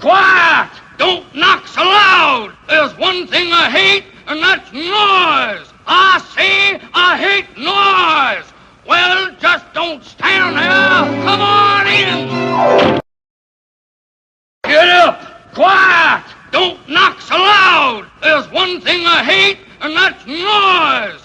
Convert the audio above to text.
Quiet! Don't knock so loud! There's one thing I hate, and that's noise! I say I hate noise! Well, just don't stand there! Come on in! Get up! Quiet! Don't knock so loud! There's one thing I hate, and that's noise!